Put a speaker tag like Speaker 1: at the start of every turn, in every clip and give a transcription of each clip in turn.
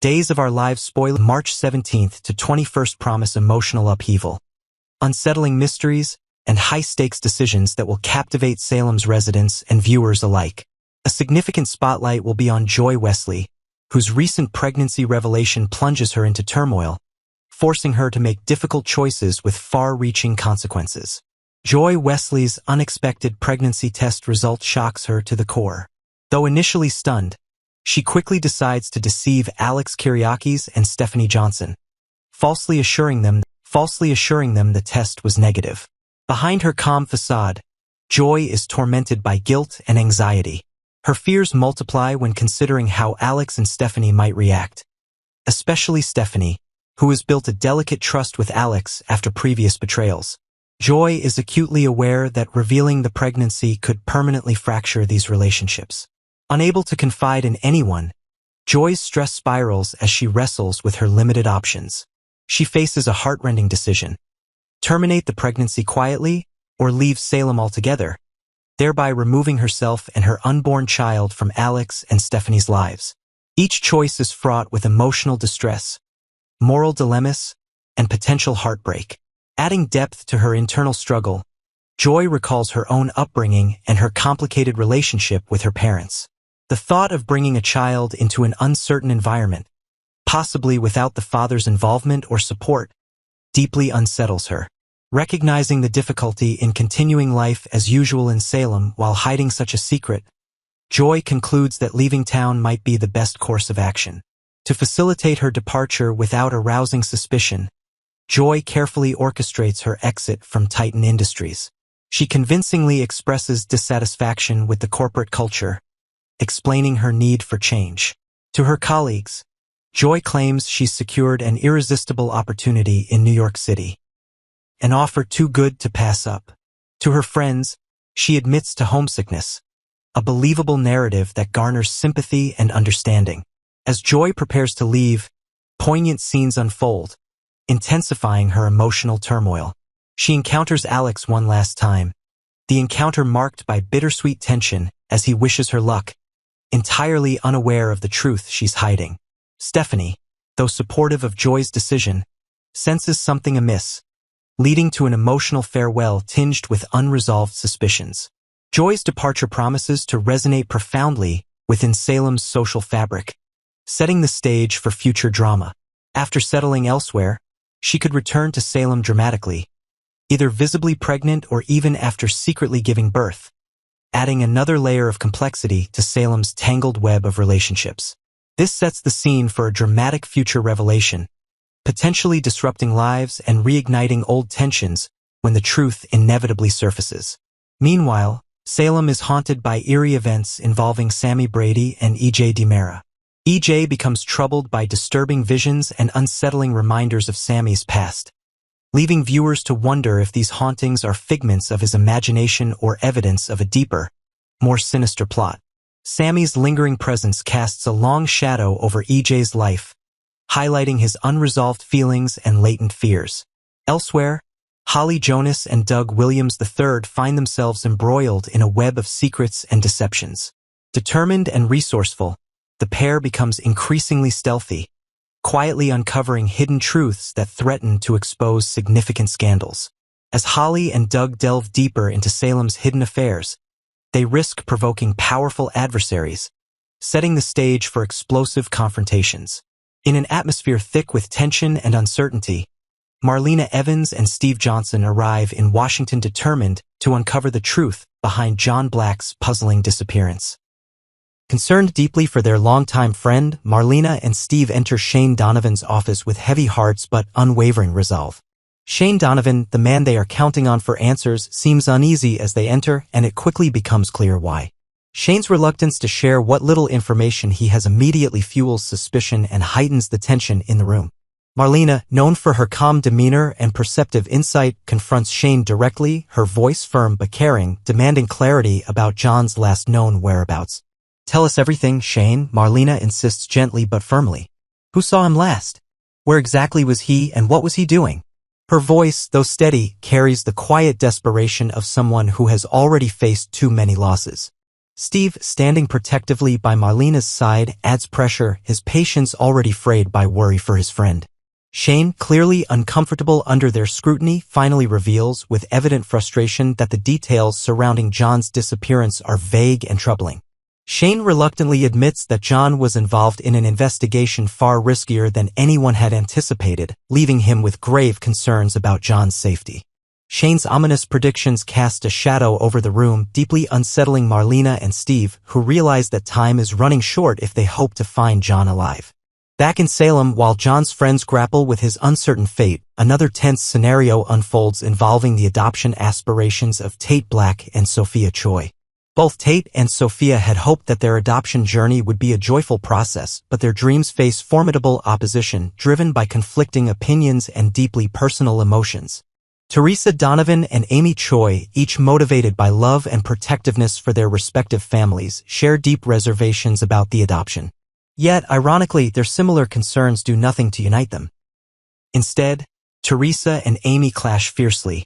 Speaker 1: Days of Our Lives spoiler March 17th to 21st promise emotional upheaval, unsettling mysteries, and high-stakes decisions that will captivate Salem's residents and viewers alike. A significant spotlight will be on Joy Wesley, whose recent pregnancy revelation plunges her into turmoil, forcing her to make difficult choices with far-reaching consequences. Joy Wesley's unexpected pregnancy test result shocks her to the core. Though initially stunned, she quickly decides to deceive Alex Kyriakis and Stephanie Johnson, falsely assuring them the test was negative. Behind her calm facade, Joy is tormented by guilt and anxiety. Her fears multiply when considering how Alex and Stephanie might react. Especially Stephanie, who has built a delicate trust with Alex after previous betrayals. Joy is acutely aware that revealing the pregnancy could permanently fracture these relationships. Unable to confide in anyone, Joy's stress spirals as she wrestles with her limited options. She faces a heart-rending decision: terminate the pregnancy quietly or leave Salem altogether, thereby removing herself and her unborn child from Alex and Stephanie's lives. Each choice is fraught with emotional distress, moral dilemmas, and potential heartbreak. Adding depth to her internal struggle, Joy recalls her own upbringing and her complicated relationship with her parents. The thought of bringing a child into an uncertain environment, possibly without the father's involvement or support, deeply unsettles her. Recognizing the difficulty in continuing life as usual in Salem while hiding such a secret, Joy concludes that leaving town might be the best course of action. To facilitate her departure without arousing suspicion, Joy carefully orchestrates her exit from Titan Industries. She convincingly expresses dissatisfaction with the corporate culture, explaining her need for change. To her colleagues, Joy claims she's secured an irresistible opportunity in New York City, an offer too good to pass up. To her friends, she admits to homesickness, a believable narrative that garners sympathy and understanding. As Joy prepares to leave, poignant scenes unfold, intensifying her emotional turmoil. She encounters Alex one last time, the encounter marked by bittersweet tension as he wishes her luck, entirely unaware of the truth she's hiding. Stephanie, though supportive of Joy's decision, senses something amiss, leading to an emotional farewell tinged with unresolved suspicions. Joy's departure promises to resonate profoundly within Salem's social fabric, setting the stage for future drama. After settling elsewhere, she could return to Salem dramatically, either visibly pregnant or even after secretly giving birth, adding another layer of complexity to Salem's tangled web of relationships. This sets the scene for a dramatic future revelation, potentially disrupting lives and reigniting old tensions when the truth inevitably surfaces. Meanwhile, Salem is haunted by eerie events involving Sammy Brady and E.J. DiMera. E.J. becomes troubled by disturbing visions and unsettling reminders of Sammy's past, leaving viewers to wonder if these hauntings are figments of his imagination or evidence of a deeper, more sinister plot. Sammy's lingering presence casts a long shadow over E.J.'s life, highlighting his unresolved feelings and latent fears. Elsewhere, Holly Jonas and Doug Williams III find themselves embroiled in a web of secrets and deceptions. Determined and resourceful, the pair becomes increasingly stealthy, quietly uncovering hidden truths that threaten to expose significant scandals. As Holly and Doug delve deeper into Salem's hidden affairs, they risk provoking powerful adversaries, setting the stage for explosive confrontations. In an atmosphere thick with tension and uncertainty, Marlena Evans and Steve Johnson arrive in Washington determined to uncover the truth behind John Black's puzzling disappearance. Concerned deeply for their longtime friend, Marlena and Steve enter Shane Donovan's office with heavy hearts but unwavering resolve. Shane Donovan, the man they are counting on for answers, seems uneasy as they enter, and it quickly becomes clear why. Shane's reluctance to share what little information he has immediately fuels suspicion and heightens the tension in the room. Marlena, known for her calm demeanor and perceptive insight, confronts Shane directly, her voice firm but caring, demanding clarity about John's last known whereabouts. "Tell us everything, Shane," Marlena insists gently but firmly. "Who saw him last? Where exactly was he and what was he doing?" Her voice, though steady, carries the quiet desperation of someone who has already faced too many losses. Steve, standing protectively by Marlena's side, adds pressure, his patience already frayed by worry for his friend. Shane, clearly uncomfortable under their scrutiny, finally reveals with evident frustration that the details surrounding John's disappearance are vague and troubling. Shane reluctantly admits that John was involved in an investigation far riskier than anyone had anticipated, leaving him with grave concerns about John's safety. Shane's ominous predictions cast a shadow over the room, deeply unsettling Marlena and Steve, who realize that time is running short if they hope to find John alive. Back in Salem, while John's friends grapple with his uncertain fate, another tense scenario unfolds involving the adoption aspirations of Tate Black and Sophia Choi. Both Tate and Sophia had hoped that their adoption journey would be a joyful process, but their dreams face formidable opposition, driven by conflicting opinions and deeply personal emotions. Teresa Donovan and Amy Choi, each motivated by love and protectiveness for their respective families, share deep reservations about the adoption. Yet, ironically, their similar concerns do nothing to unite them. Instead, Teresa and Amy clash fiercely,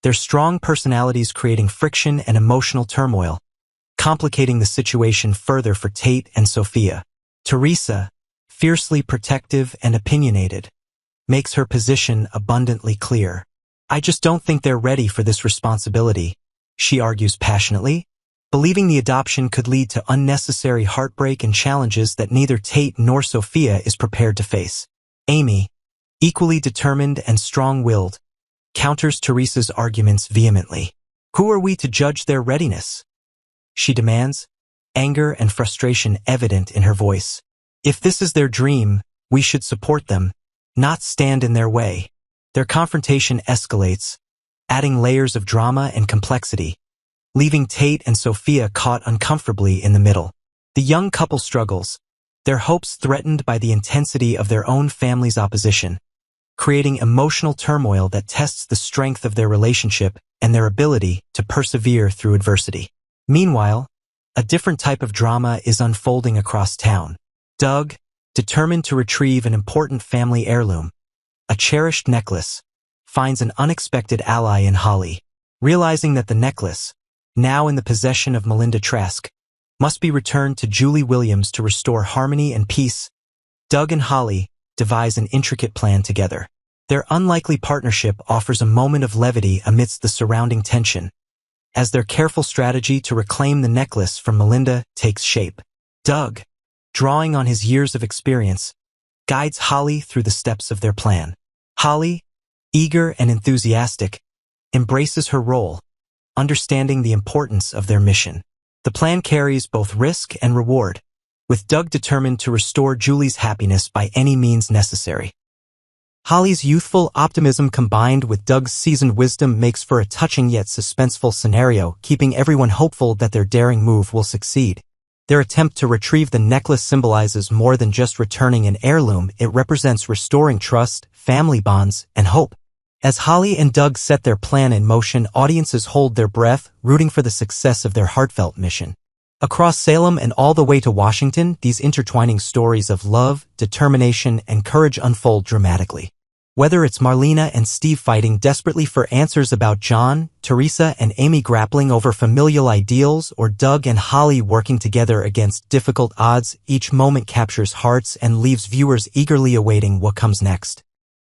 Speaker 1: their strong personalities creating friction and emotional turmoil, complicating the situation further for Tate and Sophia. Teresa, fiercely protective and opinionated, makes her position abundantly clear. "I just don't think they're ready for this responsibility," she argues passionately, believing the adoption could lead to unnecessary heartbreak and challenges that neither Tate nor Sophia is prepared to face. Amy, equally determined and strong-willed, counters Teresa's arguments vehemently. "Who are we to judge their readiness?" she demands, anger and frustration evident in her voice. "If this is their dream, we should support them, not stand in their way." Their confrontation escalates, adding layers of drama and complexity, leaving Tate and Sophia caught uncomfortably in the middle. The young couple struggles, their hopes threatened by the intensity of their own family's opposition, creating emotional turmoil that tests the strength of their relationship and their ability to persevere through adversity. Meanwhile, a different type of drama is unfolding across town. Doug, determined to retrieve an important family heirloom, a cherished necklace, finds an unexpected ally in Holly. Realizing that the necklace, now in the possession of Melinda Trask, must be returned to Julie Williams to restore harmony and peace, Doug and Holly devise an intricate plan together. Their unlikely partnership offers a moment of levity amidst the surrounding tension, as their careful strategy to reclaim the necklace from Melinda takes shape. Doug, drawing on his years of experience, guides Holly through the steps of their plan. Holly, eager and enthusiastic, embraces her role, understanding the importance of their mission. The plan carries both risk and reward, with Doug determined to restore Julie's happiness by any means necessary. Holly's youthful optimism combined with Doug's seasoned wisdom makes for a touching yet suspenseful scenario, keeping everyone hopeful that their daring move will succeed. Their attempt to retrieve the necklace symbolizes more than just returning an heirloom. It represents restoring trust, family bonds, and hope. As Holly and Doug set their plan in motion, audiences hold their breath, rooting for the success of their heartfelt mission. Across Salem and all the way to Washington, these intertwining stories of love, determination, and courage unfold dramatically. Whether it's Marlena and Steve fighting desperately for answers about John, Teresa and Amy grappling over familial ideals, or Doug and Holly working together against difficult odds, each moment captures hearts and leaves viewers eagerly awaiting what comes next.